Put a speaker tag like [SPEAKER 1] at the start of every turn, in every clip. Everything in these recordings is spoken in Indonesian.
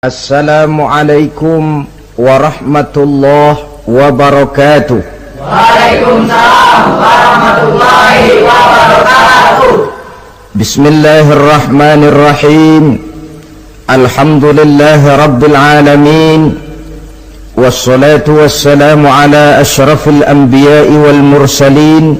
[SPEAKER 1] Assalamualaikum warahmatullahi wabarakatuh.
[SPEAKER 2] Waalaikumsalam warahmatullahi wabarakatuh.
[SPEAKER 1] Bismillahirrahmanirrahim. Alhamdulillahi rabbil alamin. Wassalatu wassalamu ala ashrafil anbiya'i wal mursalin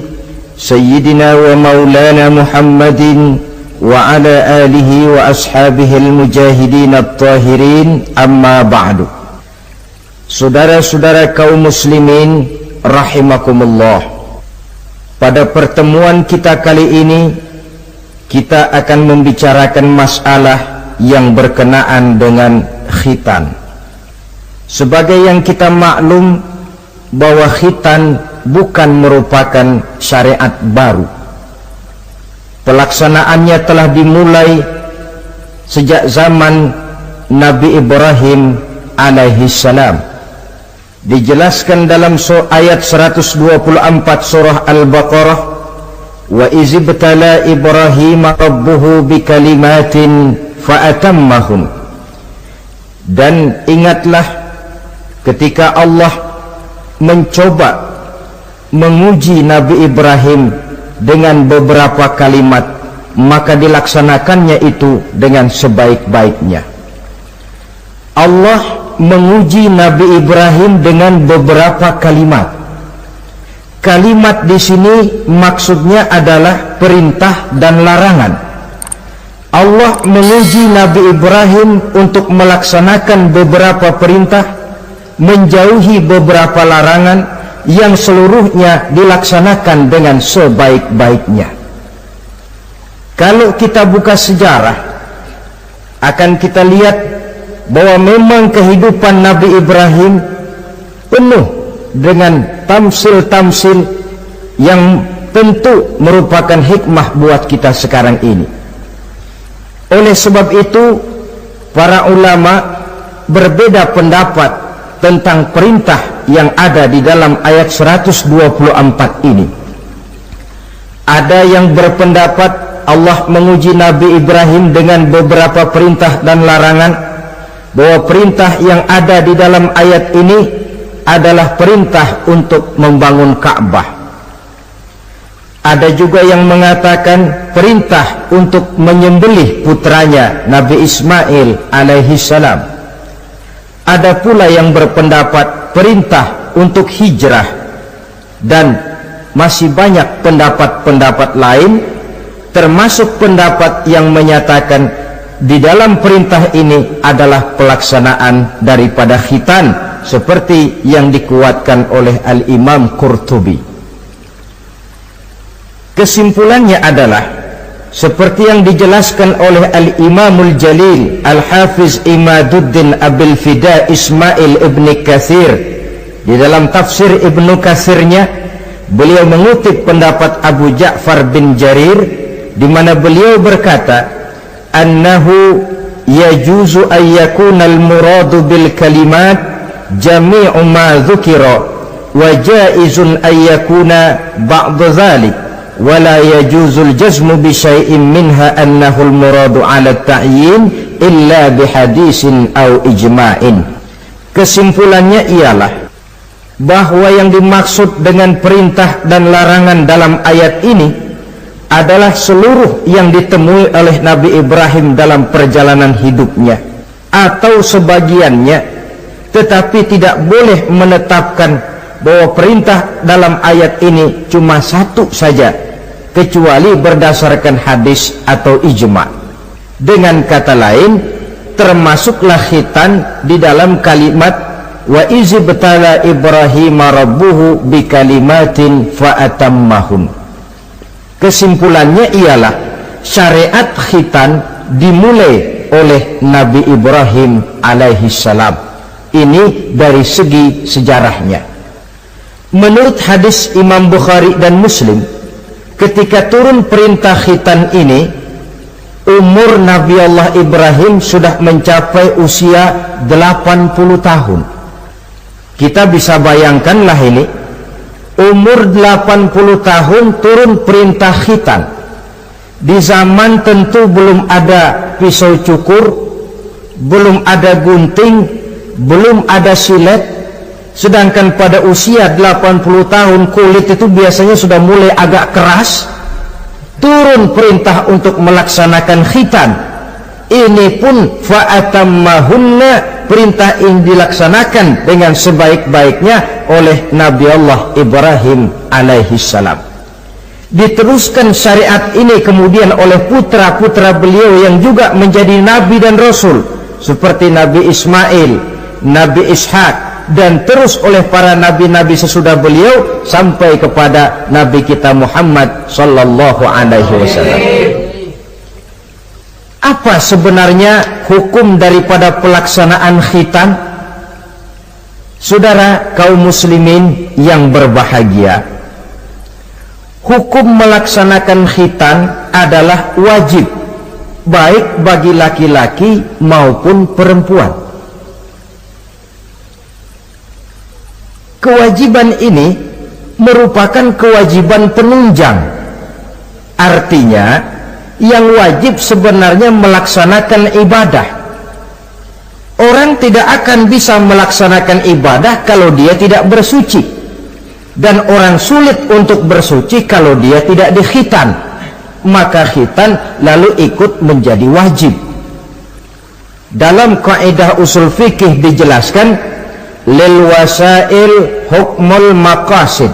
[SPEAKER 1] Sayyidina wa maulana Muhammadin wa ala alihi wa ashabihi al-mujahidin at-tahirin, amma ba'du. Saudara-saudara kaum muslimin rahimakumullah, pada pertemuan kita kali ini kita akan membicarakan masalah yang berkenaan dengan khitan. Sebagai yang kita maklum bahwa khitan bukan merupakan syariat baru. Pelaksanaannya telah dimulai sejak zaman Nabi Ibrahim alaihi salam. Dijelaskan dalam ayat 124 surah Al-Baqarah, wa izibtala Ibrahim rabbuhu bikalimatin fa'atammahum. Dan ingatlah ketika Allah mencoba menguji Nabi Ibrahim dengan beberapa kalimat, maka dilaksanakannya itu dengan sebaik-baiknya. Allah menguji Nabi Ibrahim dengan beberapa kalimat. Kalimat di sini maksudnya adalah perintah dan larangan. Allah menguji Nabi Ibrahim untuk melaksanakan beberapa perintah, menjauhi beberapa larangan, yang seluruhnya dilaksanakan dengan sebaik-baiknya. Kalau kita buka sejarah, akan kita lihat bahwa memang kehidupan Nabi Ibrahim penuh dengan tamsil-tamsil yang tentu merupakan hikmah buat kita sekarang ini. Oleh sebab itu, para ulama berbeda pendapat tentang perintah yang ada di dalam ayat 124 ini. Ada yang berpendapat Allah menguji Nabi Ibrahim dengan beberapa perintah dan larangan, bahwa perintah yang ada di dalam ayat ini adalah perintah untuk membangun Ka'bah. Ada juga yang mengatakan perintah untuk menyembelih putranya Nabi Ismail alaihi salam. Ada pula yang berpendapat perintah untuk hijrah, dan masih banyak pendapat-pendapat lain, termasuk pendapat yang menyatakan di dalam perintah ini adalah pelaksanaan daripada khitan, seperti yang dikuatkan oleh Al-Imam Qurtubi. Kesimpulannya adalah seperti yang dijelaskan oleh Al-Imamul Jalil Al-Hafiz Imaduddin Abil Fida Ismail Ibn Kathir di dalam tafsir Ibnu Kathirnya. Beliau mengutip pendapat Abu Ja'far bin Jarir, di mana beliau berkata, annahu yajuzu an yakuna al-muradu bil kalimat jami'u ma dzukira wa jaizun an yakuna ba'du dzalik wala yajuzul jazmu bi syai'in minha annahu al-muradu 'ala at-ta'yin illa bi hadisin aw ijma'in. Kesimpulannya ialah bahwa yang dimaksud dengan perintah dan larangan dalam ayat ini adalah seluruh yang ditemui oleh Nabi Ibrahim dalam perjalanan hidupnya, atau sebagiannya, tetapi tidak boleh menetapkan bahwa perintah dalam ayat ini cuma satu saja, kecuali berdasarkan hadis atau ijma'. Dengan kata lain, termasuklah khitan di dalam kalimat wa izibtala Ibrahim rabbuhu bikalimatin fa'atammahum. Kesimpulannya ialah syariat khitan dimulai oleh Nabi Ibrahim alaihi salam. Ini dari segi sejarahnya. Menurut hadis Imam Bukhari dan Muslim, ketika turun perintah khitan ini, umur Nabi Allah Ibrahim sudah mencapai usia 80 tahun. Kita bisa bayangkanlah ini, umur 80 tahun turun perintah khitan. Di zaman tentu belum ada pisau cukur, belum ada gunting, belum ada silet. Sedangkan pada usia 80 tahun kulit itu biasanya sudah mulai agak keras. Turun perintah untuk melaksanakan khitan. Ini pun fa'atammahunna, perintah ini dilaksanakan dengan sebaik-baiknya oleh Nabi Allah Ibrahim alaihi salam. Diteruskan syariat ini kemudian oleh putra-putra beliau yang juga menjadi nabi dan rasul, seperti Nabi Ismail, Nabi Ishak, dan terus oleh para nabi-nabi sesudah beliau sampai kepada Nabi kita Muhammad sallallahu alaihi wasallam. Apa sebenarnya hukum daripada pelaksanaan khitan? Saudara kaum muslimin yang berbahagia, hukum melaksanakan khitan adalah wajib, baik bagi laki-laki maupun perempuan. Kewajiban ini merupakan kewajiban penunjang. Artinya, yang wajib sebenarnya melaksanakan ibadah. Orang tidak akan bisa melaksanakan ibadah kalau dia tidak bersuci. Dan orang sulit untuk bersuci kalau dia tidak dikhitan. Maka khitan lalu ikut menjadi wajib. Dalam kaidah usul fikih dijelaskan, lil wasail hukmul maqasid.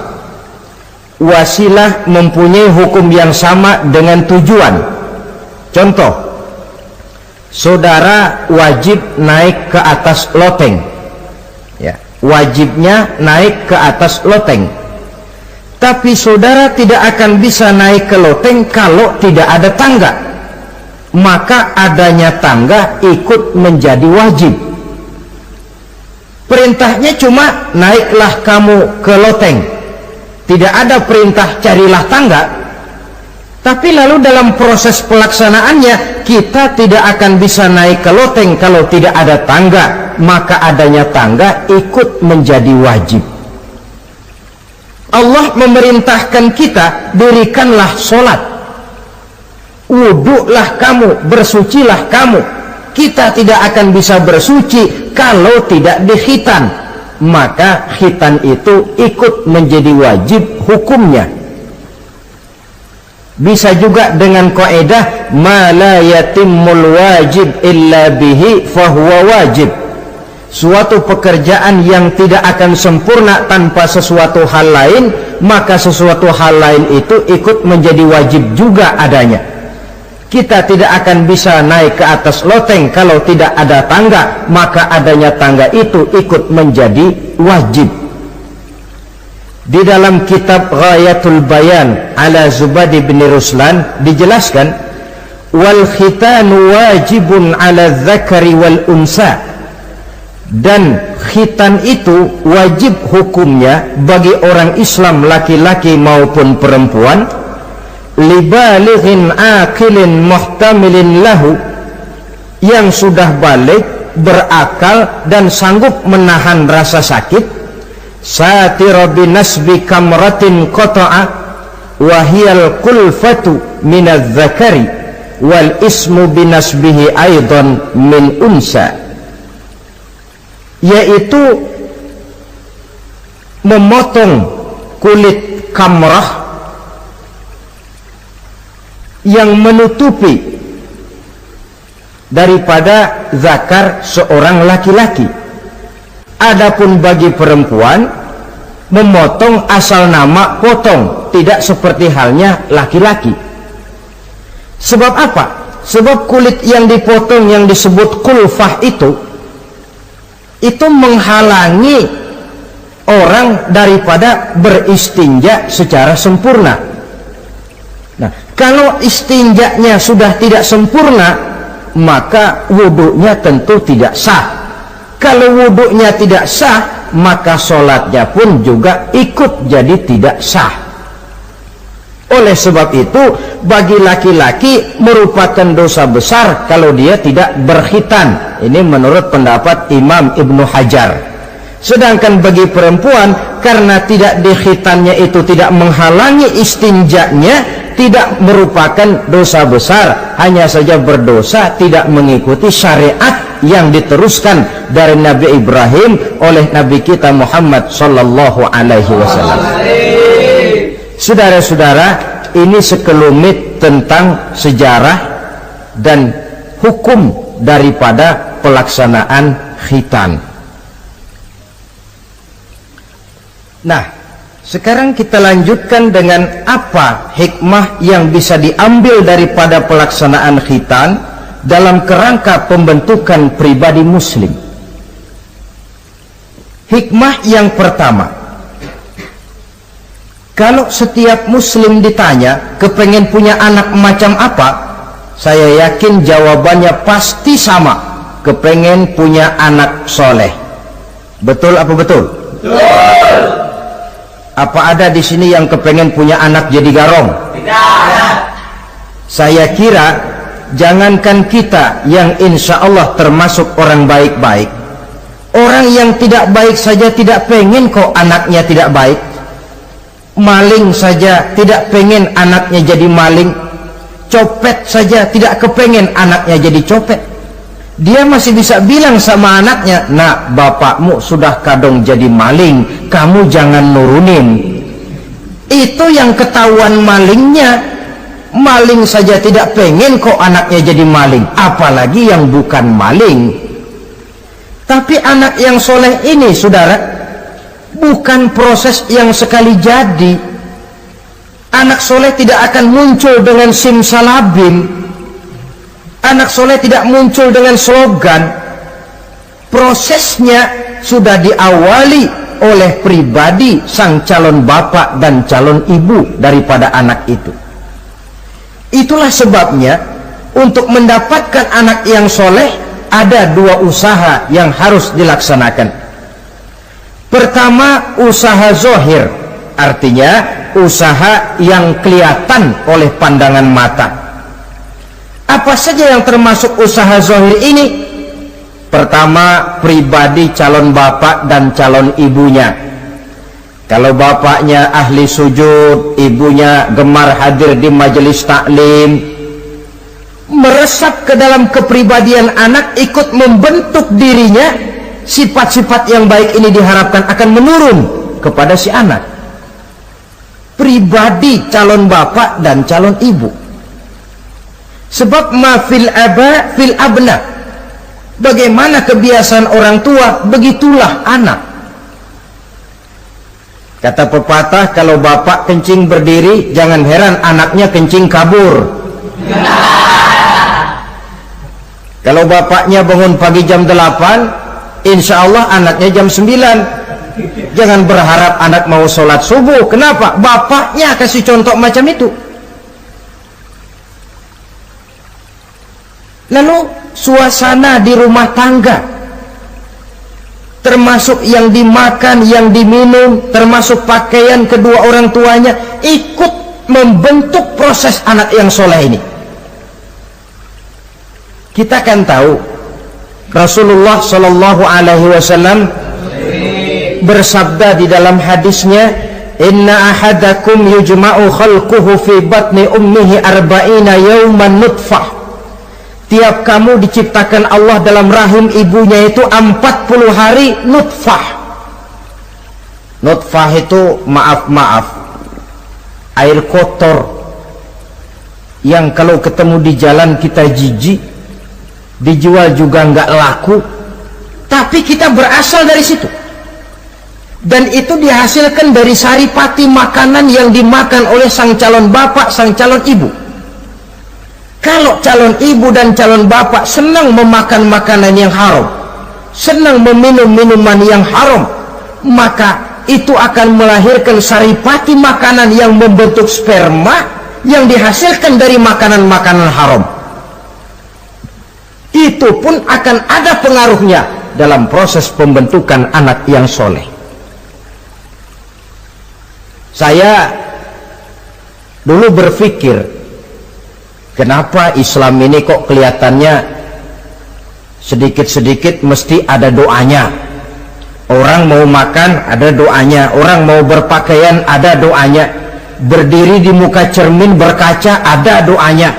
[SPEAKER 1] Wasilah mempunyai hukum yang sama dengan tujuan. Contoh, saudara wajib naik ke atas loteng, ya, wajibnya naik ke atas loteng. Tapi saudara tidak akan bisa naik ke loteng kalau tidak ada tangga. Maka adanya tangga ikut menjadi wajib. Perintahnya cuma naiklah kamu ke loteng. Tidak ada perintah carilah tangga. Tapi lalu dalam proses pelaksanaannya kita tidak akan bisa naik ke loteng kalau tidak ada tangga. Maka adanya tangga ikut menjadi wajib. Allah memerintahkan kita, dirikanlah sholat, wuduklah kamu, bersucilah kamu. Kita tidak akan bisa bersuci kalau tidak dikhitan. Maka khitan itu ikut menjadi wajib hukumnya. Bisa juga dengan kaidah ma la yatimmul wajib illa bihi fahuwa wajib. Suatu pekerjaan yang tidak akan sempurna tanpa sesuatu hal lain, maka sesuatu hal lain itu ikut menjadi wajib juga adanya. Kita tidak akan bisa naik ke atas loteng kalau tidak ada tangga, maka adanya tangga itu ikut menjadi wajib. Di dalam kitab Ghayatul Bayan ala Zubadi bin Ruslan dijelaskan, wal khitanu wajibun ala dzakari wal unsa. Dan khitan itu wajib hukumnya bagi orang Islam laki-laki maupun perempuan, libalighin aqilin muhtamilin lahu, yang sudah balik, berakal dan sanggup menahan rasa sakit, satira binasbi kamratin qata'a wahiyal kulfatu minadz zakari wal ismu binasbihi aidan min unsa, yaitu memotong kulit kamrah yang menutupi daripada zakar seorang laki-laki. Adapun bagi perempuan, memotong asal nama potong, tidak seperti halnya laki-laki. Sebab apa? Sebab kulit yang dipotong yang disebut kulfah itu menghalangi orang daripada beristinja secara sempurna. Nah, kalau istinjanya sudah tidak sempurna, maka wudhunya tentu tidak sah. Kalau wudhunya tidak sah, maka sholatnya pun juga ikut jadi tidak sah. Oleh sebab itu, bagi laki-laki merupakan dosa besar kalau dia tidak berkhitan. Ini menurut pendapat Imam Ibnu Hajar. Sedangkan bagi perempuan, karena tidak dikhitannya itu tidak menghalangi istinjanya, tidak merupakan dosa besar, hanya saja berdosa tidak mengikuti syariat yang diteruskan dari Nabi Ibrahim oleh Nabi kita Muhammad sallallahu alaihi wasallam. Saudara-saudara, ini sekelumit tentang sejarah dan hukum daripada pelaksanaan khitan. Nah, sekarang kita lanjutkan dengan apa hikmah yang bisa diambil daripada pelaksanaan khitan dalam kerangka pembentukan pribadi muslim. Hikmah yang pertama, kalau setiap muslim ditanya kepengen punya anak macam apa, saya yakin jawabannya pasti sama, kepengen punya anak soleh. Betul apa betul? Betul. Apa ada di sini yang kepengen punya anak jadi garong? Tidak. Saya kira jangankan kita yang insya Allah termasuk orang baik-baik, orang yang tidak baik saja tidak pengen kok anaknya tidak baik. Maling saja tidak pengen anaknya jadi maling. Copet saja tidak kepengen anaknya jadi copet. Dia masih bisa bilang sama anaknya, nak, bapakmu sudah kadung jadi maling, kamu jangan nurunin. Itu yang ketahuan malingnya. Maling saja tidak pengen kok anaknya jadi maling, apalagi yang bukan maling. Tapi anak yang soleh ini, saudara, bukan proses yang sekali jadi. Anak soleh tidak akan muncul dengan simsalabim. Anak soleh tidak muncul dengan slogan. Prosesnya sudah diawali oleh pribadi sang calon bapak dan calon ibu daripada anak itu. Itulah sebabnya untuk mendapatkan anak yang soleh ada dua usaha yang harus dilaksanakan. Pertama, usaha zohir, artinya usaha yang kelihatan oleh pandangan mata. Apa saja yang termasuk usaha zohir ini? Pertama, pribadi calon bapak dan calon ibunya. Kalau bapaknya ahli sujud, ibunya gemar hadir di majelis taklim, meresap ke dalam kepribadian anak, ikut membentuk dirinya. Sifat-sifat yang baik ini diharapkan akan menurun kepada si anak. Pribadi calon bapak dan calon ibu. Sebab ma fil aba fil abna. Bagaimana kebiasaan orang tua, begitulah anak. Kata pepatah, kalau bapak kencing berdiri, jangan heran anaknya kencing kabur. Kalau bapaknya bangun pagi jam 8, insya Allah anaknya jam 9. Jangan berharap anak mau sholat subuh. Kenapa? Bapaknya kasih contoh macam itu. Lalu suasana di rumah tangga, termasuk yang dimakan, yang diminum, termasuk pakaian kedua orang tuanya, ikut membentuk proses anak yang soleh ini. Kita kan tahu Rasulullah Shallallahu Alaihi Wasallam bersabda di dalam hadisnya, inna ahadakum yujma'u khalquhu fi batni ummihi arba'ina yawman nutfah. Tiap kamu diciptakan Allah dalam rahim ibunya itu 40 hari nutfah. Nutfah itu maaf air kotor yang kalau ketemu di jalan kita jijik, dijual juga nggak laku, tapi kita berasal dari situ. Dan itu dihasilkan dari saripati makanan yang dimakan oleh sang calon bapak, sang calon ibu. Kalau calon ibu dan calon bapak senang memakan makanan yang haram, senang meminum minuman yang haram, maka itu akan melahirkan saripati makanan yang membentuk sperma yang dihasilkan dari makanan-makanan haram. Itu pun akan ada pengaruhnya dalam proses pembentukan anak yang soleh. Saya dulu berpikir, kenapa Islam ini kok kelihatannya sedikit-sedikit mesti ada doanya. Orang mau makan ada doanya, orang mau berpakaian ada doanya, berdiri di muka cermin berkaca ada doanya.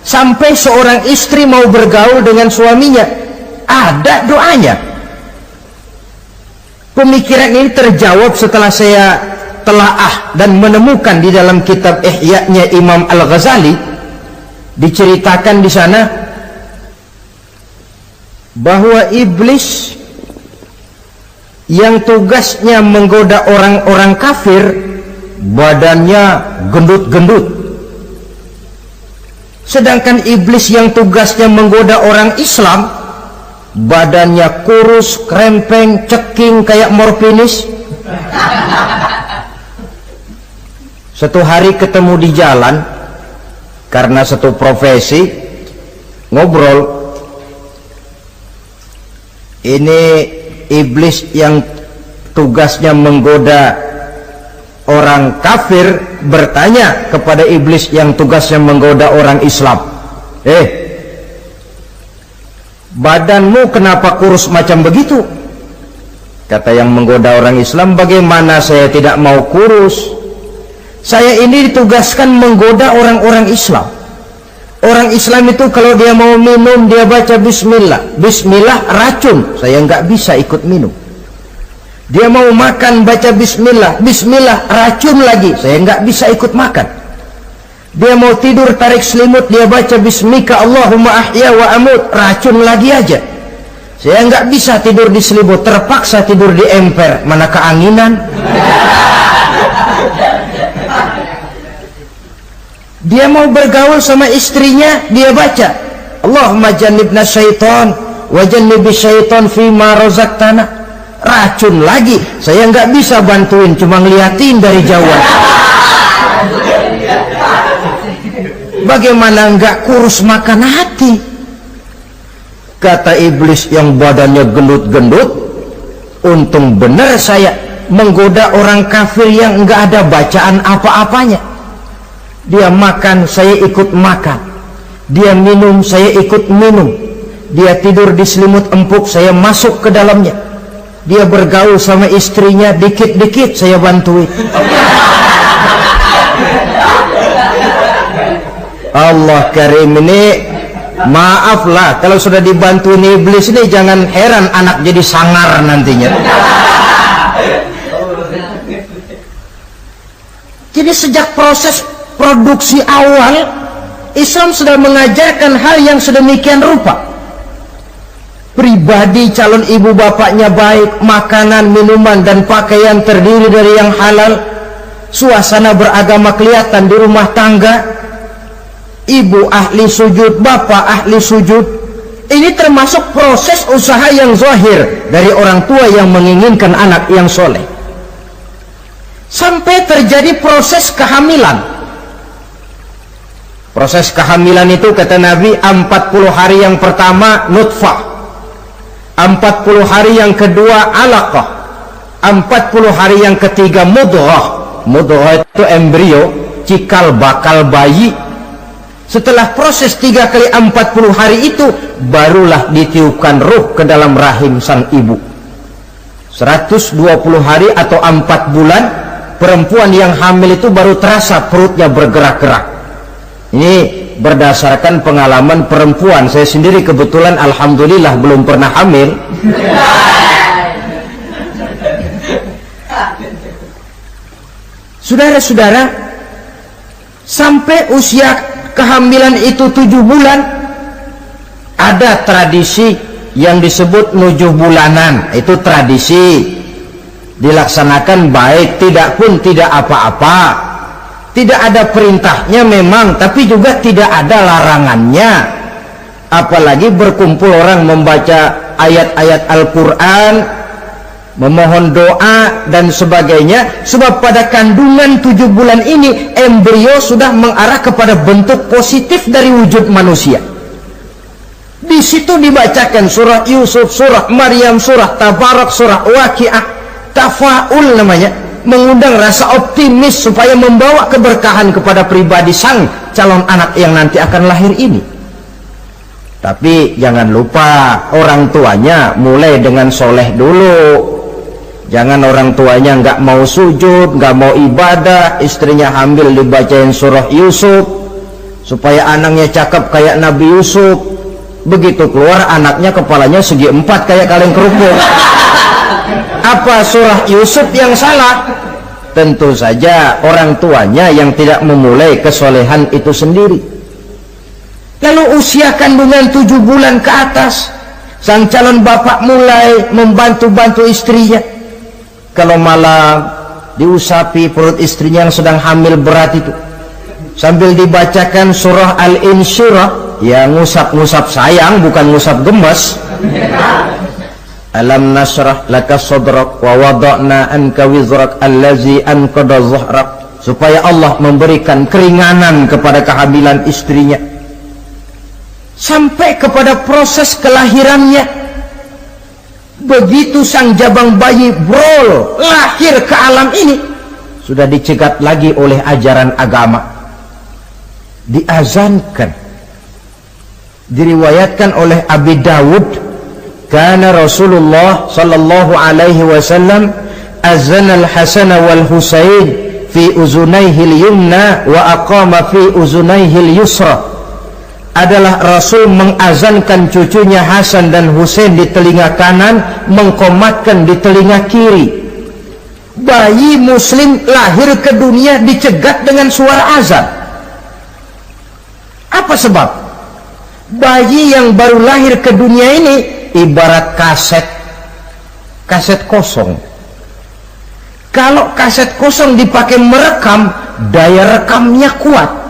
[SPEAKER 1] Sampai seorang istri mau bergaul dengan suaminya, ada doanya. Pemikiran ini terjawab setelah saya telaah dan menemukan di dalam kitab Ihya-nya Imam Al-Ghazali. Diceritakan di sana bahwa iblis yang tugasnya menggoda orang-orang kafir badannya gendut-gendut, sedangkan iblis yang tugasnya menggoda orang Islam badannya kurus, krempeng, ceking kayak morfinis. Satu hari ketemu di jalan karena satu profesi, ngobrol. Ini iblis yang tugasnya menggoda orang kafir bertanya kepada iblis yang tugasnya menggoda orang Islam, badanmu kenapa kurus macam begitu? Kata yang menggoda orang Islam, bagaimana saya tidak mau kurus? Saya ini ditugaskan menggoda orang-orang Islam. Orang Islam itu kalau dia mau minum dia baca bismillah. Bismillah racun, saya nggak bisa ikut minum. Dia mau makan baca bismillah. Bismillah racun lagi, saya nggak bisa ikut makan. Dia mau tidur tarik selimut, dia baca bismika Allahumma ahya wa amut, racun lagi aja. Saya nggak bisa tidur di selimut, terpaksa tidur di emper, mana keanginan. Dia mau bergaul sama istrinya, dia baca Allahumma jannibna syaitan wa jannibi syaitan fima razaqtana, racun lagi. Saya nggak bisa bantuin, cuma ngeliatin dari jauh. Bagaimana nggak kurus makan hati? Kata iblis yang badannya gendut-gendut, untung benar saya menggoda orang kafir yang nggak ada bacaan apa-apanya. Dia makan, saya ikut makan. Dia minum, saya ikut minum. Dia tidur di selimut empuk, saya masuk ke dalamnya. Dia bergaul sama istrinya, dikit-dikit saya bantuin. Allah Karim, ini maaflah kalau sudah dibantuin iblis ini, jangan heran anak jadi sangar nantinya. Jadi sejak proses produksi awal, Islam sudah mengajarkan hal yang sedemikian rupa. Pribadi calon ibu bapaknya baik, makanan, minuman, dan pakaian terdiri dari yang halal. Suasana beragama kelihatan di rumah tangga. Ibu ahli sujud, bapak ahli sujud. Ini termasuk proses usaha yang zahir dari orang tua yang menginginkan anak yang soleh. Sampai terjadi proses kehamilan. Proses kehamilan itu kata Nabi 40 hari yang pertama nutfah, 40 hari yang kedua alaqah, 40 hari yang ketiga mudghah. Mudghah itu embrio, cikal bakal bayi. Setelah proses 3 kali 40 hari itu, barulah ditiupkan ruh ke dalam rahim sang ibu. 120 hari atau 4 bulan, perempuan yang hamil itu baru terasa perutnya bergerak-gerak. Ini berdasarkan pengalaman perempuan. Saya sendiri kebetulan alhamdulillah belum pernah hamil. Saudara-saudara, sampai usia kehamilan itu 7 bulan, ada tradisi yang disebut nujuh bulanan. Itu tradisi dilaksanakan baik, tidak pun tidak apa-apa. Tidak ada perintahnya memang, tapi juga tidak ada larangannya. Apalagi berkumpul orang membaca ayat-ayat Al-Quran, memohon doa dan sebagainya. Sebab pada kandungan 7 bulan ini, embrio sudah mengarah kepada bentuk positif dari wujud manusia. Di situ dibacakan surah Yusuf, surah Maryam, surah Tabarak, surah Waqiah, tafaul namanya, mengundang rasa optimis supaya membawa keberkahan kepada pribadi sang calon anak yang nanti akan lahir ini. Tapi jangan lupa orang tuanya mulai dengan soleh dulu. Jangan orang tuanya nggak mau sujud, nggak mau ibadah, istrinya hamil dibacain surah Yusuf supaya anaknya cakep kayak Nabi Yusuf. begitu keluar anaknya kepalanya segi 4 kayak kaleng kerupuk. Apa surah Yusuf yang salah? Tentu saja orang tuanya yang tidak memulai kesolehan itu sendiri. Lalu usia kandungan 7 bulan ke atas, sang calon bapak mulai membantu-bantu istrinya. Kalau malam diusapi perut istrinya yang sedang hamil berat itu, sambil dibacakan surah Al-Insyirah, ya ngusap-ngusap sayang, bukan ngusap gemes. Alam nasrah laka sadrak wa wada'na anka wizrak allazi anqadha dhahrak, supaya Allah memberikan keringanan kepada kehamilan istrinya sampai kepada proses kelahirannya. Begitu sang jabang bayi brol lahir ke alam ini, sudah dicegat lagi oleh ajaran agama, diazankan. Diriwayatkan oleh Abi Dawud, kana Rasulullah sallallahu alaihi wasallam azan al-Hasan wal Husain fi uzunaihi al-yumna wa aqama fi uzunaihi al-yusra. Adalah Rasul mengazankan cucunya Hasan dan Husain di telinga kanan, mengkomatkan di telinga kiri. Bayi muslim lahir ke dunia dicegat dengan suara azan. Apa sebab? Bayi yang baru lahir ke dunia ini ibarat kaset kosong. Kalau kaset kosong dipakai merekam, daya rekamnya kuat.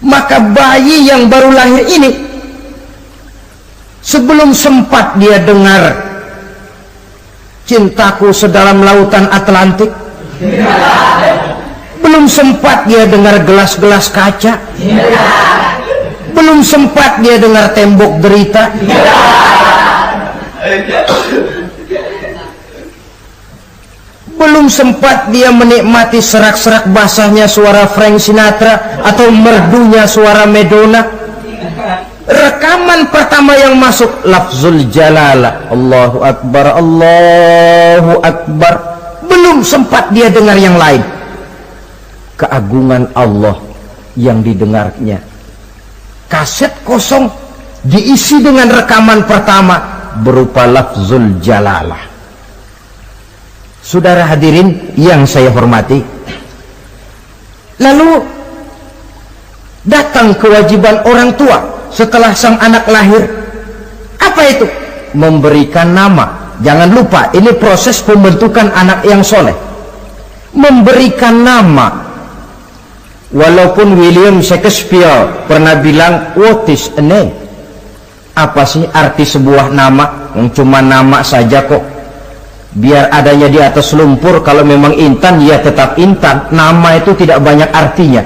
[SPEAKER 1] Maka bayi yang baru lahir ini, sebelum sempat dia dengar cintaku sedalam lautan Atlantik, belum sempat dia dengar gelas-gelas kaca, belum sempat dia dengar tembok derita, belum sempat dia menikmati serak-serak basahnya suara Frank Sinatra atau merdunya suara Madonna. Rekaman pertama yang masuk lafzul jalalah, Allahu Akbar, Allahu Akbar. Belum sempat dia dengar yang lain. Keagungan Allah yang didengarnya. Kaset kosong diisi dengan rekaman pertama berupa lafzul jalalah. Saudara hadirin yang saya hormati, lalu datang kewajiban orang tua setelah sang anak lahir. Apa itu? Memberikan nama. Jangan lupa, ini proses pembentukan anak yang soleh. Memberikan nama. Walaupun William Shakespeare pernah bilang, what is a name? Apa sih arti sebuah nama? Yang cuma nama saja kok. Biar adanya di atas lumpur, kalau memang intan ya tetap intan. Nama itu tidak banyak artinya.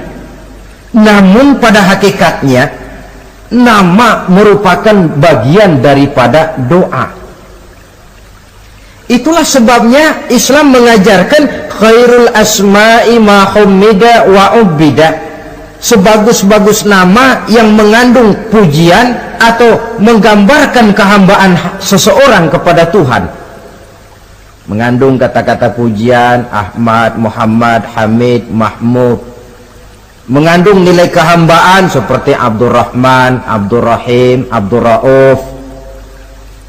[SPEAKER 1] Namun pada hakikatnya nama merupakan bagian daripada doa. Itulah sebabnya Islam mengajarkan khairul asma'i ma hummida wa ubbida. Sebagus-bagus nama yang mengandung pujian atau menggambarkan kehambaan seseorang kepada Tuhan. Mengandung kata-kata pujian, Ahmad, Muhammad, Hamid, Mahmud. Mengandung nilai kehambaan seperti Abdurrahman, Abdurrahim, Abdurrauf.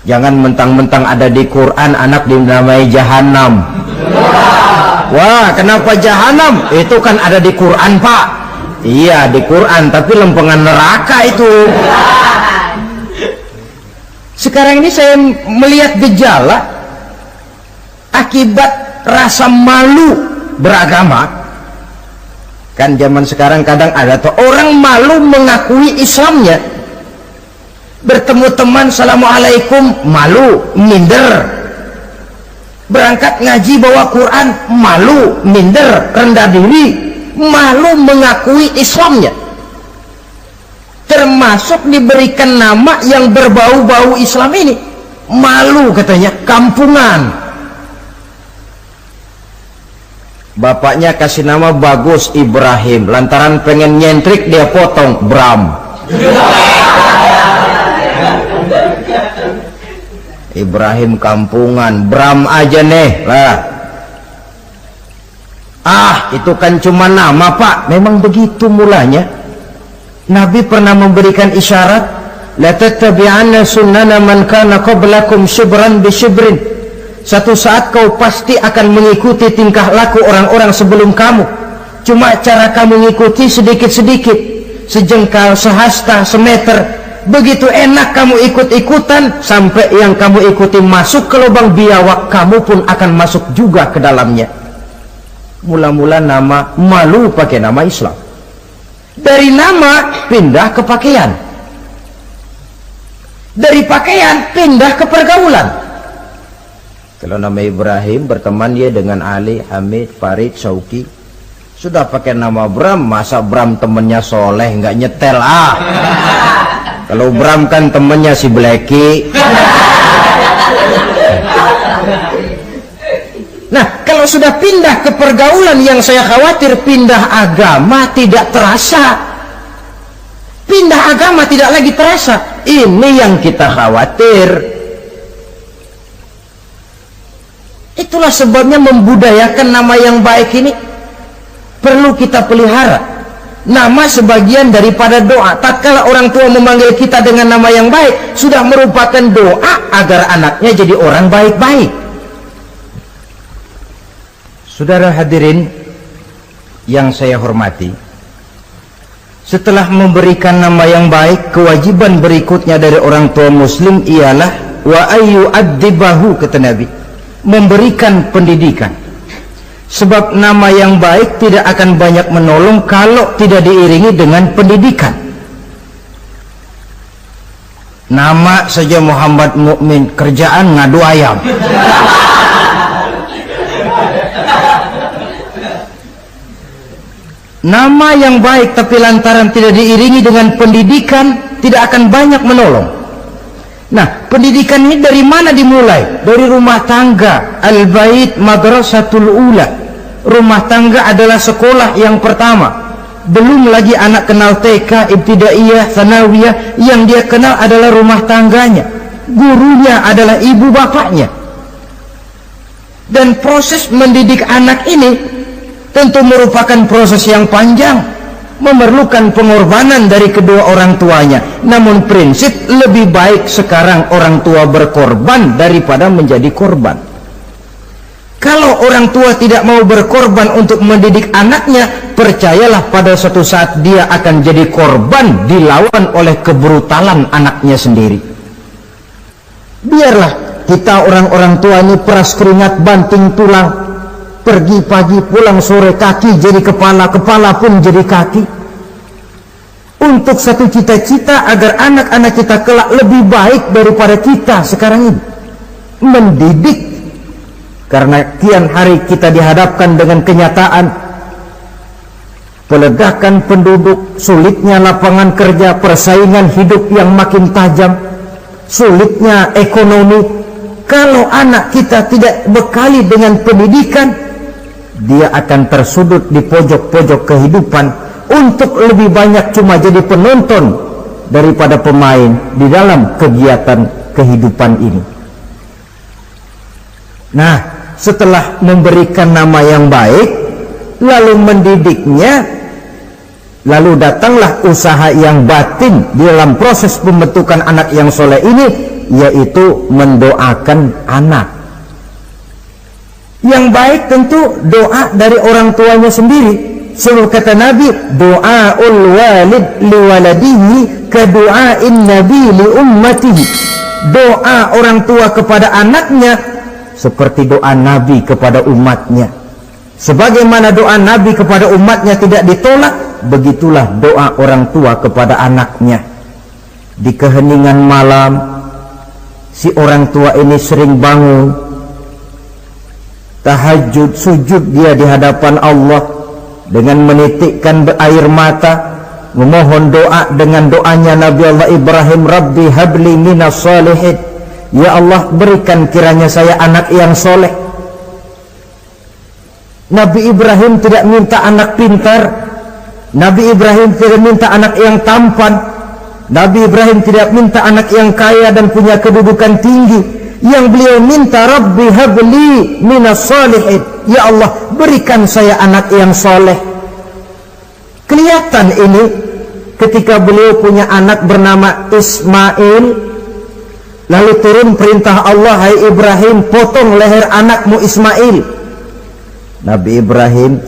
[SPEAKER 1] Jangan mentang-mentang ada di Quran anak dinamai Jahannam. Wah, kenapa Jahannam? Itu kan ada di Quran, Pak. Iya, di Quran, tapi lempengan neraka itu. Sekarang ini saya melihat gejala akibat rasa malu beragama. Kan zaman sekarang kadang ada tuh orang malu mengakui Islamnya. Bertemu teman, assalamualaikum, malu, minder. Berangkat ngaji bawa Quran, malu, minder, rendah diri, malu mengakui Islamnya. Termasuk diberikan nama yang berbau-bau Islam ini. Malu katanya, kampungan. Bapaknya kasih nama bagus, Ibrahim. Lantaran pengen nyentrik, dia potong Bram. Ibrahim kampungan, Bram aja nih lah. Itu kan cuma nama, Pak. Memang begitu mulanya. Nabi pernah memberikan isyarat, la tattabi'anna sunnana man kana qablakum shibran bi shibrin. Satu saat kau pasti akan mengikuti tingkah laku orang-orang sebelum kamu. Cuma cara kamu mengikuti sedikit-sedikit, sejengkal, sehasta, semeter. Begitu enak kamu ikut-ikutan, sampai yang kamu ikuti masuk ke lubang biawak, kamu pun akan masuk juga ke dalamnya. Mula-mula nama malu pakai nama Islam. Dari nama pindah ke pakaian. Dari pakaian pindah ke pergaulan. Kalau nama Ibrahim berteman dia dengan Ali, Hamid, Farid, Sauki. Sudah pakai nama Bram, masa Bram temennya soleh nggak nyetel Kalau Bram kan temennya si Blacky. Nah, kalau sudah pindah ke pergaulan, yang saya khawatir pindah agama tidak terasa. Pindah agama tidak lagi terasa. Ini yang kita khawatir. Itulah sebabnya membudayakan nama yang baik ini perlu kita pelihara. Nama sebagian daripada doa. Tatkala orang tua memanggil kita dengan nama yang baik, sudah merupakan doa agar anaknya jadi orang baik-baik. Saudara hadirin yang saya hormati, setelah memberikan nama yang baik, kewajiban berikutnya dari orang tua muslim ialah wa ayyu'addibahu, kata Nabi, memberikan pendidikan. Sebab nama yang baik tidak akan banyak menolong kalau tidak diiringi dengan pendidikan. Nama saja Muhammad Mukmin, kerjaan ngadu ayam. Nama yang baik tapi lantaran tidak diiringi dengan pendidikan, tidak akan banyak menolong. Nah, pendidikan ini dari mana dimulai? Dari rumah tangga. Al-bait madrasatul ula. Rumah tangga adalah sekolah yang pertama. Belum lagi anak kenal TK, ibtidaiyah, tsanawiyah. Yang dia kenal adalah rumah tangganya. Gurunya adalah ibu bapaknya. Dan proses mendidik anak ini tentu merupakan proses yang panjang, memerlukan pengorbanan dari kedua orang tuanya. Namun prinsip lebih baik sekarang orang tua berkorban daripada menjadi korban. Kalau orang tua tidak mau berkorban untuk mendidik anaknya, percayalah pada suatu saat dia akan jadi korban, dilawan oleh kebrutalan anaknya sendiri. Biarlah kita orang-orang tua ini peras keringat banting tulang, pergi pagi pulang sore, kaki jadi kepala, kepala pun jadi kaki, untuk satu cita-cita agar anak-anak kita kelak lebih baik daripada kita sekarang ini. Mendidik. Karena kian hari kita dihadapkan dengan kenyataan peledakan penduduk, sulitnya lapangan kerja, persaingan hidup yang makin tajam, sulitnya ekonomi. Kalau anak kita tidak bekali dengan pendidikan, dia akan tersudut di pojok-pojok kehidupan untuk lebih banyak cuma jadi penonton daripada pemain di dalam kegiatan kehidupan ini. Nah, setelah memberikan nama yang baik, lalu mendidiknya, lalu datanglah usaha yang batin di dalam proses pembentukan anak yang soleh ini, yaitu mendoakan anak. Yang baik tentu doa dari orang tuanya sendiri. Sebab kata Nabi, doaul walid liwaladihi kadu'ain nabi li ummatihi. Doa orang tua kepada anaknya seperti doa Nabi kepada umatnya. Sebagaimana doa Nabi kepada umatnya tidak ditolak, begitulah doa orang tua kepada anaknya. Di keheningan malam, si orang tua ini sering bangun, tahajud, sujud dia di hadapan Allah dengan menitikkan air mata, memohon doa dengan doanya Nabi Allah Ibrahim, Rabbi habli minas salihin. Ya Allah, berikan kiranya saya anak yang soleh. Nabi Ibrahim tidak minta anak pintar, Nabi Ibrahim tidak minta anak yang tampan, Nabi Ibrahim tidak minta anak yang kaya dan punya kedudukan tinggi. Yang beliau minta, Rabbi habli minas salihin. Ya Allah, berikan saya anak yang soleh. Kelihatan ini ketika beliau punya anak bernama Ismail, lalu turun perintah Allah, hai Ibrahim, potong leher anakmu Ismail. Nabi Ibrahim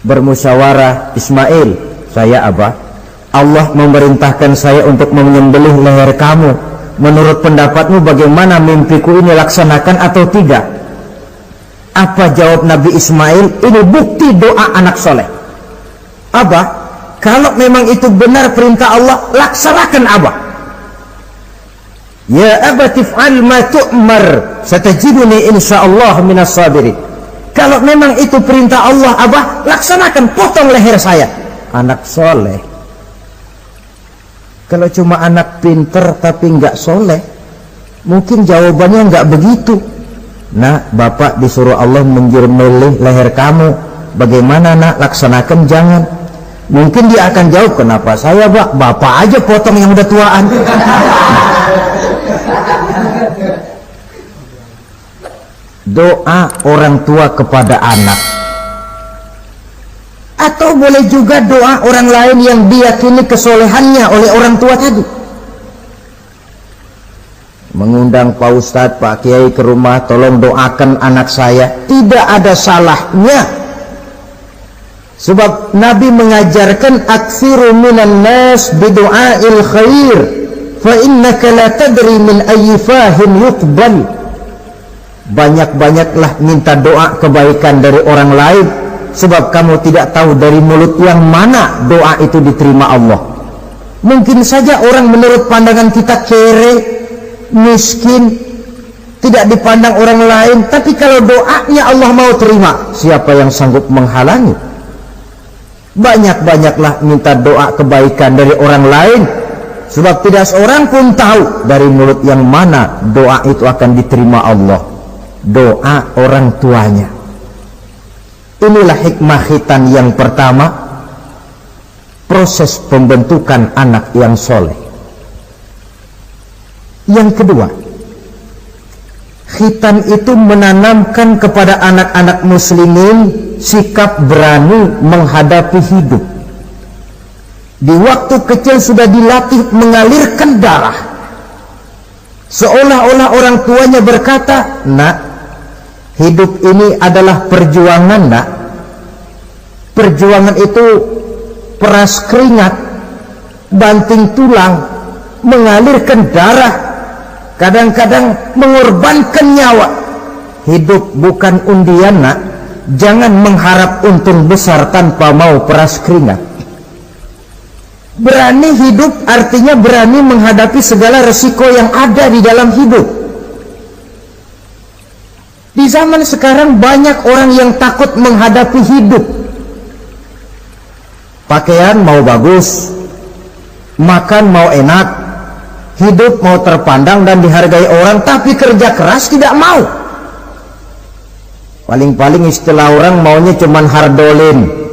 [SPEAKER 1] bermusyawarah, Ismail, saya Abah, Allah memerintahkan saya untuk menyembelih leher kamu. Menurut pendapatmu bagaimana, mimpiku ini laksanakan atau tidak? Apa jawab Nabi Ismail? Ini bukti doa anak soleh. Abah, kalau memang itu benar perintah Allah, laksanakan Abah. Ya abati fa'al ma tu'mar, satajiduni insyaallah minas sabirin. Kalau memang itu perintah Allah, Abah, laksanakan, potong leher saya. Anak soleh. Kalau cuma anak pinter tapi nggak soleh, mungkin jawabannya nggak begitu. Nah, bapak disuruh Allah menyembelih leher kamu, bagaimana nak, laksanakan jangan. Mungkin dia akan jawab, kenapa saya bapak aja potong yang udah tuaan. Doa orang tua kepada anak, atau boleh juga doa orang lain yang diyakini kesolehannya oleh orang tua tadi. Mengundang Pak Ustadz, Pak Kiai ke rumah, tolong doakan anak saya, tidak ada salahnya. Sebab Nabi mengajarkan, aksiru minan nas bidu'ail khair, fa innaka la tadri min ayyi fahin yuqbal. Banyak-banyaklah minta doa kebaikan dari orang lain, sebab kamu tidak tahu dari mulut yang mana doa itu diterima Allah. Mungkin saja orang menurut pandangan kita kere, miskin, tidak dipandang orang lain, tapi kalau doanya Allah mau terima, siapa yang sanggup menghalangi? Banyak-banyaklah minta doa kebaikan dari orang lain, sebab tidak seorang pun tahu dari mulut yang mana doa itu akan diterima Allah. Doa orang tuanya. Inilah hikmah khitan yang pertama, proses pembentukan anak yang soleh. Yang kedua, khitan itu menanamkan kepada anak-anak muslimin sikap berani menghadapi hidup. Di waktu kecil sudah dilatih mengalirkan darah, seolah-olah orang tuanya berkata, nak, hidup ini adalah perjuangan, nak. Perjuangan itu peras keringat, banting tulang, mengalirkan darah, kadang-kadang mengorbankan nyawa. Hidup bukan undian, nak. Jangan mengharap untung besar tanpa mau peras keringat. Berani hidup artinya berani menghadapi segala resiko yang ada di dalam hidup. Di zaman sekarang banyak orang yang takut menghadapi hidup. Pakaian mau bagus, makan mau enak, hidup mau terpandang dan dihargai orang, tapi kerja keras tidak mau. Paling-paling istilah orang maunya cuman hardolin.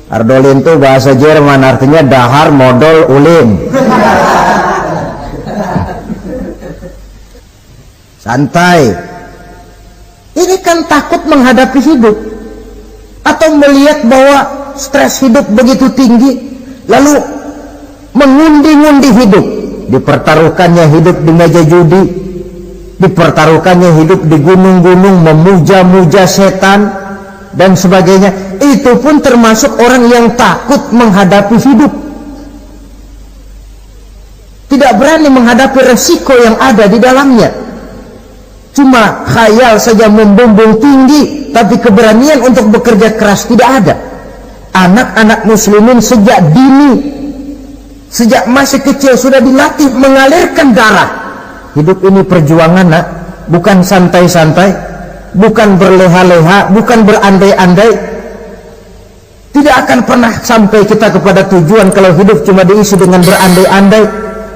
[SPEAKER 1] Hardolin itu bahasa Jerman, artinya dahar modal ulin. Santai. Ini kan takut menghadapi hidup, atau melihat bahwa stres hidup begitu tinggi, lalu mengundi-ngundi hidup. Dipertaruhkannya hidup di meja judi, dipertaruhkannya hidup di gunung-gunung, memuja-muja setan dan sebagainya. Itu pun termasuk orang yang takut menghadapi hidup, tidak berani menghadapi resiko yang ada di dalamnya. Cuma khayal saja membumbung tinggi, tapi keberanian untuk bekerja keras tidak ada. Anak-anak muslimin sejak dini, sejak masih kecil sudah dilatih mengalirkan darah. Hidup ini perjuangan, nak. Bukan santai-santai, bukan berleha-leha, bukan berandai-andai. Tidak akan pernah sampai kita kepada tujuan kalau hidup cuma diisi dengan berandai-andai,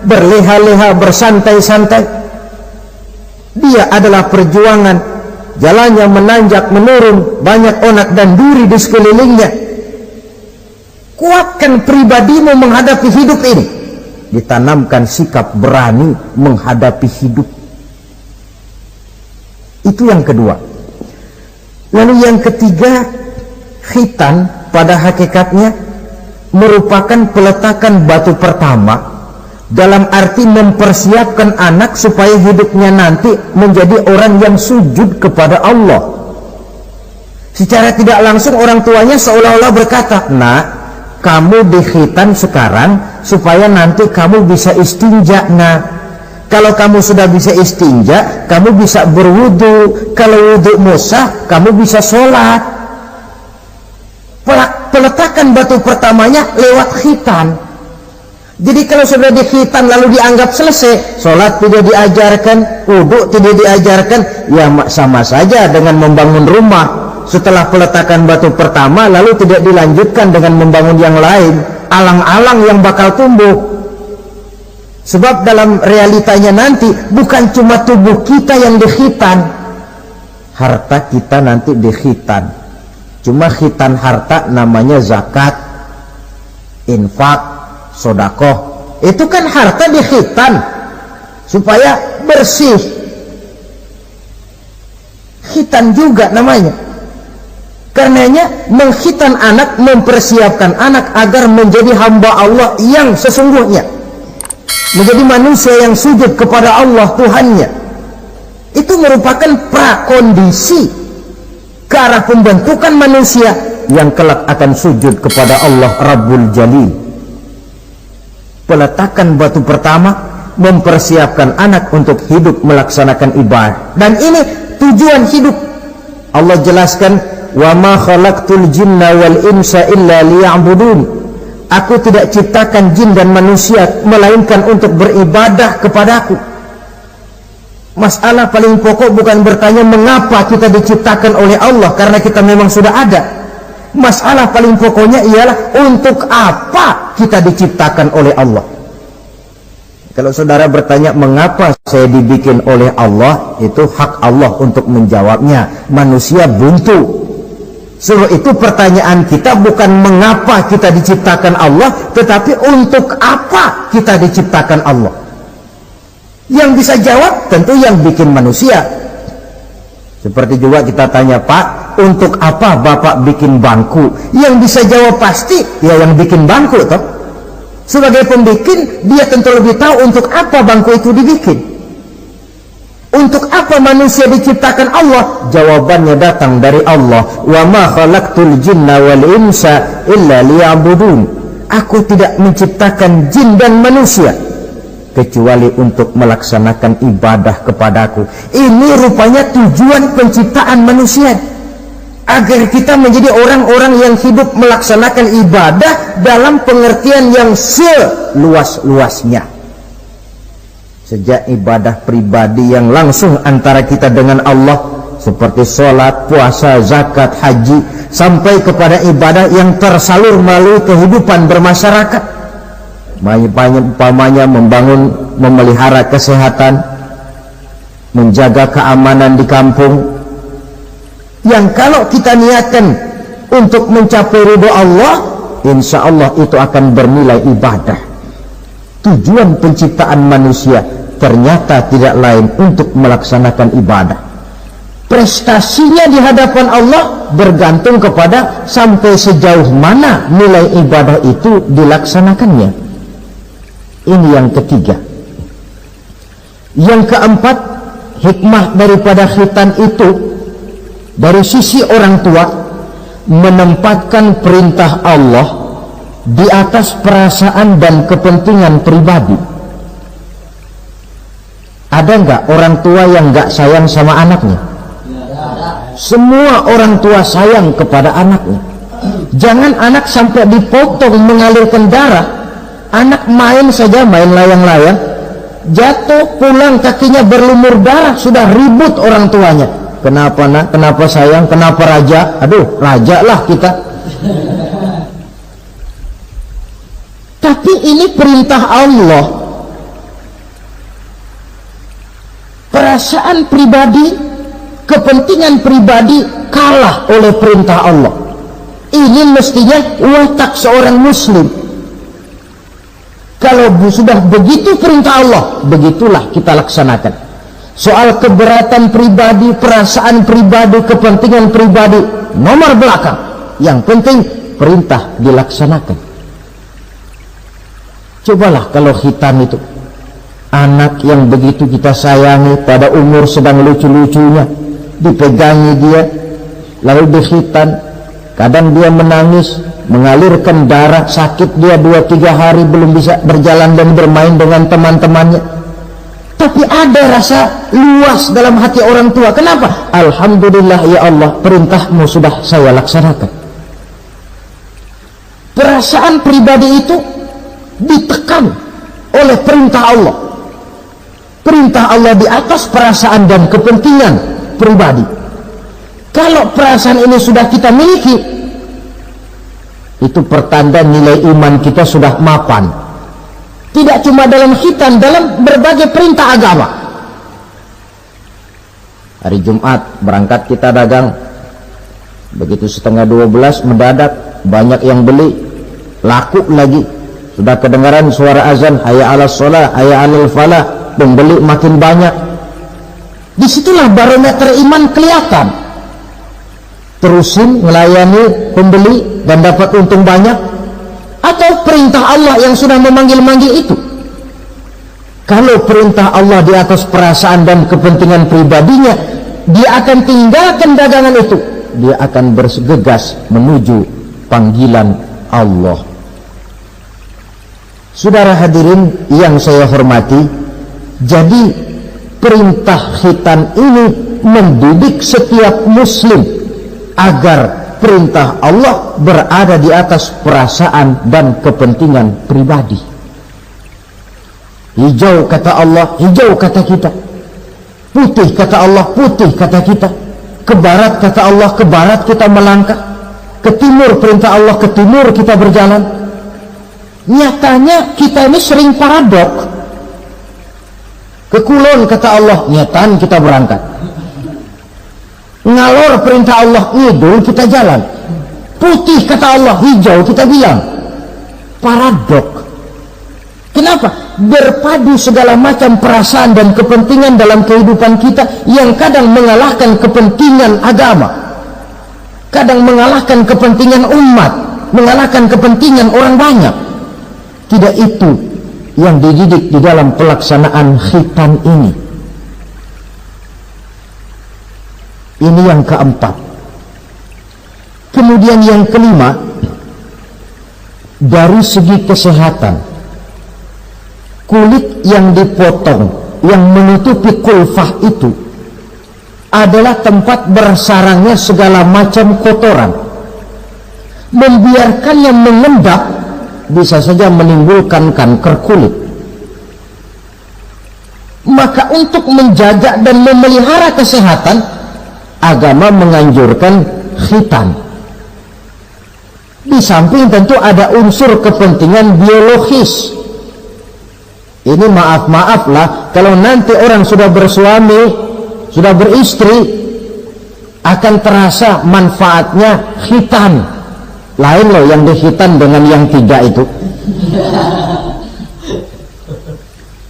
[SPEAKER 1] berleha-leha, bersantai-santai. Dia adalah perjuangan, jalannya menanjak menurun, banyak onak dan duri di sekelilingnya. Kuatkan pribadimu menghadapi hidup ini, ditanamkan sikap berani menghadapi hidup. Itu yang kedua. Lalu yang ketiga, khitan pada hakikatnya merupakan peletakan batu pertama dalam arti mempersiapkan anak supaya hidupnya nanti menjadi orang yang sujud kepada Allah. Secara tidak langsung orang tuanya seolah-olah berkata, "Nak, kamu dikhitan sekarang supaya nanti kamu bisa istinja. Nah, kalau kamu sudah bisa istinja, kamu bisa berwudu. Kalau wudu sah, kamu bisa sholat." Peletakan batu pertamanya lewat khitan. Jadi kalau sudah dikhitan lalu dianggap selesai, sholat tidak diajarkan, wudu tidak diajarkan, ya sama saja dengan membangun rumah. Setelah peletakan batu pertama lalu tidak dilanjutkan dengan membangun yang lain, alang-alang yang bakal tumbuh. Sebab dalam realitanya nanti bukan cuma tubuh kita yang dikhitan, harta kita nanti dikhitan. Cuma khitan harta namanya zakat, infak, sodakoh. Itu kan harta dikhitan supaya bersih. Khitan juga namanya. Karenanya mengkhitan anak, mempersiapkan anak agar menjadi hamba Allah yang sesungguhnya, menjadi manusia yang sujud kepada Allah Tuhannya. Itu merupakan prakondisi ke arah pembentukan manusia yang kelak akan sujud kepada Allah Rabbul Jalil. Peletakan batu pertama mempersiapkan anak untuk hidup melaksanakan ibadah, dan ini tujuan hidup. Allah jelaskan, "Wa ma khalaqtul jinna wal insa illa liya'budun." Aku tidak ciptakan jin dan manusia melainkan untuk beribadah kepadaku. Masalah paling pokok bukan bertanya mengapa kita diciptakan oleh Allah, karena kita memang sudah ada. Masalah paling pokoknya ialah untuk apa kita diciptakan oleh Allah. Kalau saudara bertanya mengapa saya dibikin oleh Allah, itu hak Allah untuk menjawabnya. Manusia buntu. Suruh itu pertanyaan kita bukan mengapa kita diciptakan Allah, tetapi untuk apa kita diciptakan Allah. Yang bisa jawab tentu yang bikin manusia. Seperti juga kita tanya, "Pak, untuk apa Bapak bikin bangku?" Yang bisa jawab pasti ya yang bikin bangku toh. Sebagai pembikin, dia tentu lebih tahu untuk apa bangku itu dibikin. Untuk apa manusia diciptakan Allah? Jawabannya datang dari Allah. "Wa ma khalaqtul jinna wal insa illa liya'budun." Aku tidak menciptakan jin dan manusia kecuali untuk melaksanakan ibadah kepadaku. Ini rupanya tujuan penciptaan manusia, agar kita menjadi orang-orang yang hidup melaksanakan ibadah dalam pengertian yang seluas-luasnya. Sejak ibadah pribadi yang langsung antara kita dengan Allah, seperti sholat, puasa, zakat, haji, sampai kepada ibadah yang tersalur melalui kehidupan bermasyarakat. Umpamanya memelihara kesehatan, menjaga keamanan di kampung, yang kalau kita niatkan untuk mencapai ridho Allah, insya Allah itu akan bernilai ibadah. Tujuan penciptaan manusia ternyata tidak lain untuk melaksanakan ibadah. Prestasinya di hadapan Allah bergantung kepada sampai sejauh mana nilai ibadah itu dilaksanakannya. Ini yang ketiga. Yang keempat, hikmah daripada khitan itu dari sisi orang tua menempatkan perintah Allah di atas perasaan dan kepentingan pribadi. Ada nggak orang tua yang nggak sayang sama anaknya? Semua orang tua sayang kepada anaknya. Jangan anak sampai dipotong mengalirkan darah. Anak main saja, main layang-layang, jatuh, pulang kakinya berlumur darah, sudah ribut orang tuanya. Kenapa nak? Kenapa sayang? Kenapa raja? Aduh, raja lah kita. Tapi ini perintah Allah. Perasaan pribadi, kepentingan pribadi kalah oleh perintah Allah. Ini mestinya watak seorang muslim. Kalau sudah begitu perintah Allah, begitulah kita laksanakan. Soal keberatan pribadi, perasaan pribadi, kepentingan pribadi, nomor belakang. Yang penting perintah dilaksanakan. Cobalah kalau khitan itu anak yang begitu kita sayangi, pada umur sedang lucu-lucunya, dipegangi dia lalu dikhitan, kadang dia menangis, mengalirkan darah, sakit dia 2-3 hari belum bisa berjalan dan bermain dengan teman-temannya, tapi ada rasa luas dalam hati orang tua. Kenapa? Alhamdulillah ya Allah, perintahmu sudah saya laksanakan. Perasaan pribadi itu ditekan oleh perintah Allah. Perintah Allah di atas perasaan dan kepentingan pribadi. Kalau perasaan ini sudah kita miliki, itu pertanda nilai iman kita sudah mapan. Tidak cuma dalam khitan, dalam berbagai perintah agama. Hari Jumat berangkat kita dagang, begitu 11:30 mendadak banyak yang beli, laku lagi. Sudah kedengaran suara azan, hayya 'alas shalah, hayya 'alal falah, pembeli makin banyak. Disitulah barometer iman kelihatan. Terusin melayani pembeli dan dapat untung banyak, atau perintah Allah yang sudah memanggil-manggil itu. Kalau perintah Allah di atas perasaan dan kepentingan pribadinya, dia akan tinggalkan dagangan itu, dia akan bergegas menuju panggilan Allah. Saudara hadirin yang saya hormati, jadi perintah khitan ini mendidik setiap muslim agar perintah Allah berada di atas perasaan dan kepentingan pribadi. Hijau kata Allah, hijau kata kita. Putih kata Allah, putih kata kita. Ke barat kata Allah, ke barat kita melangkah. Ke timur perintah Allah, ke timur kita berjalan. Nyatanya kita ini sering paradok. Ke kulon kata Allah, nyatan kita berangkat. Ngalor perintah Allah, ngidul kita jalan. Putih kata Allah, hijau kita bilang. Paradok. Kenapa? Berpadu segala macam perasaan dan kepentingan dalam kehidupan kita yang kadang mengalahkan kepentingan agama, kadang mengalahkan kepentingan umat, mengalahkan kepentingan orang banyak. Tidak itu yang dididik di dalam pelaksanaan khitan ini. Ini yang keempat. Kemudian yang kelima, dari segi kesehatan, kulit yang dipotong, yang menutupi kulfah itu adalah tempat bersarangnya segala macam kotoran. Membiarkannya mengendap bisa saja menimbulkan kanker kulit. Maka untuk menjaga dan memelihara kesehatan, agama menganjurkan khitan. Di samping tentu ada unsur kepentingan biologis. Ini maaf-maaflah, kalau nanti orang sudah bersuami, sudah beristri, akan terasa manfaatnya khitan. Lain loh yang dikhitan dengan yang tidak itu.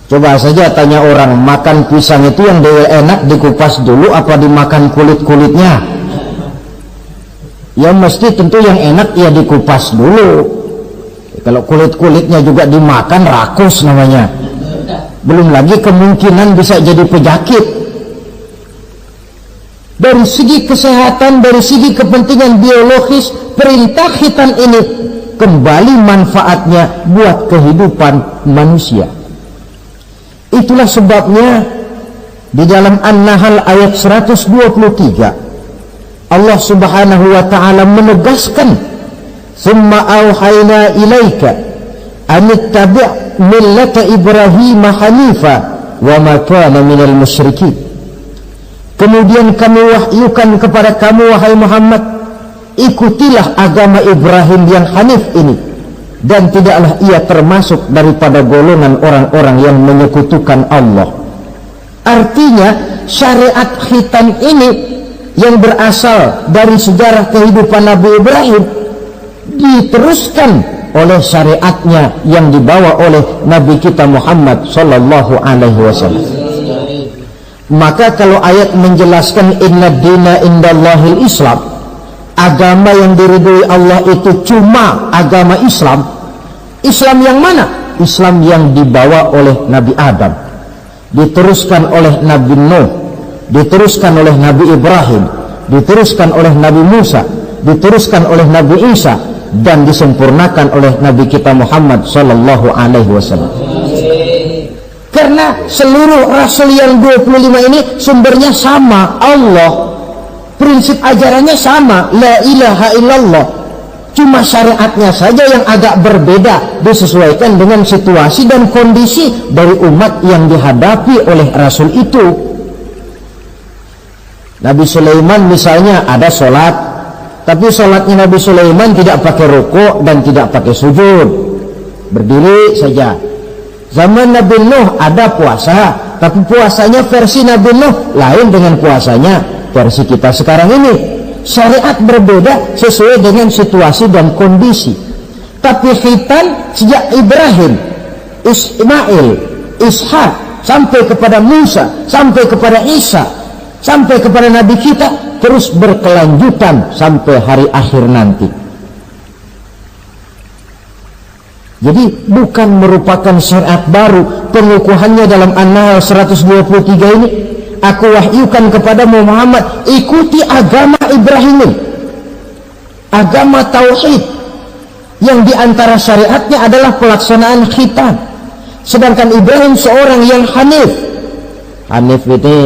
[SPEAKER 1] Coba saja tanya orang, makan pisang itu yang enak dikupas dulu apa dimakan kulit-kulitnya? Ya mesti tentu yang enak ya dikupas dulu. Kalau kulit-kulitnya juga dimakan, rakus namanya. Belum lagi kemungkinan bisa jadi penyakit. Dari segi kesehatan, dari segi kepentingan biologis, perintah khitan ini kembali manfaatnya buat kehidupan manusia. Itulah sebabnya di dalam An-Nahl ayat 123 Allah Subhanahu wa ta'ala menegaskan, "Tsumma auhayna ilaika an ittabi' millata Ibrahim hanifa wa ma kana minal musyrikin." Kemudian kami wahyukan kepada kamu wahai Muhammad, ikutilah agama Ibrahim yang hanif ini, dan tidaklah ia termasuk daripada golongan orang-orang yang menyekutukan Allah. Artinya syariat khitan ini yang berasal dari sejarah kehidupan Nabi Ibrahim diteruskan oleh syariatnya yang dibawa oleh Nabi kita Muhammad sallallahu alaihi wasallam. Maka kalau ayat menjelaskan inna dina indallahil Islam, agama yang diridhoi Allah itu cuma agama Islam. Islam yang mana? Islam yang dibawa oleh Nabi Adam, diteruskan oleh Nabi Nuh, diteruskan oleh Nabi Ibrahim, diteruskan oleh Nabi Musa, diteruskan oleh Nabi Isa, dan disempurnakan oleh Nabi kita Muhammad sallallahu alaihi wasallam. Karena seluruh rasul yang 25 ini sumbernya sama, Allah. Prinsip ajarannya sama, la ilaha illallah. Cuma syariatnya saja yang agak berbeda, disesuaikan dengan situasi dan kondisi dari umat yang dihadapi oleh rasul itu. Nabi Sulaiman misalnya ada sholat, tapi sholatnya Nabi Sulaiman tidak pakai rukuk dan tidak pakai sujud, berdiri saja. Zaman Nabi Nuh ada puasa, tapi puasanya versi Nabi Nuh lain dengan puasanya versi kita sekarang ini. Syariat berbeda sesuai dengan situasi dan kondisi. Tapi khitan sejak Ibrahim, Ismail, Ishak, sampai kepada Musa, sampai kepada Isa, sampai kepada Nabi kita, terus berkelanjutan sampai hari akhir nanti. Jadi bukan merupakan syariat baru. Pengukuhannya dalam An-Nahl 123 ini, aku wahyukan kepada Muhammad, ikuti agama Ibrahim, agama tauhid, yang diantara syariatnya adalah pelaksanaan khitan. Sedangkan Ibrahim seorang yang hanif. Hanif ini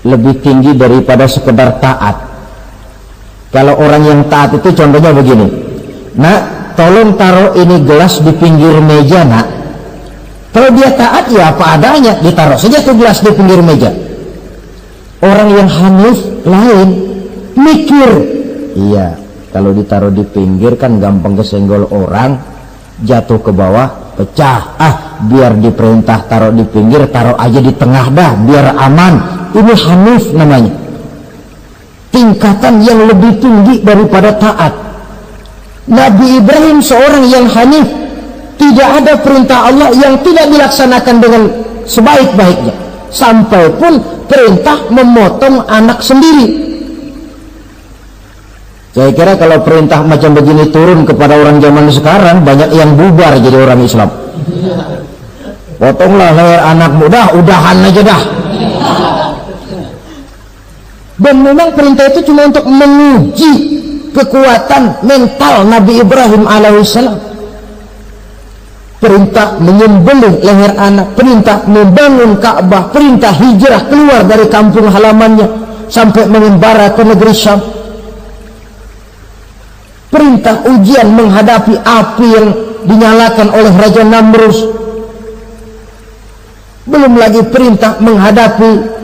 [SPEAKER 1] lebih tinggi daripada sekedar taat. Kalau orang yang taat itu contohnya begini, nak, tolong taruh ini gelas di pinggir meja, nak. Kalau dia taat ya apa adanya, ditaruh saja tuh gelas di pinggir meja. Orang yang hanif lain, mikir. Iya, kalau ditaruh di pinggir kan gampang kesenggol orang, jatuh ke bawah, pecah. Biar diperintah taruh di pinggir, taruh aja di tengah dah, biar aman. Ini hanif namanya. Tingkatan yang lebih tinggi daripada taat. Nabi Ibrahim seorang yang hanif. Tidak ada perintah Allah yang tidak dilaksanakan dengan sebaik-baiknya. Sampai pun perintah memotong anak sendiri. Saya kira kalau perintah macam begini turun kepada orang zaman sekarang, banyak yang bubar jadi orang Islam. Potonglah leher anak muda, udahan aja dah. Dan memang perintah itu cuma untuk menguji kekuatan mental Nabi Ibrahim alaihissalam. Perintah menyembelih leher anak, perintah membangun Ka'bah, perintah hijrah keluar dari kampung halamannya sampai mengembara ke negeri Syam, perintah ujian menghadapi api yang dinyalakan oleh Raja Namrus, belum lagi perintah menghadapi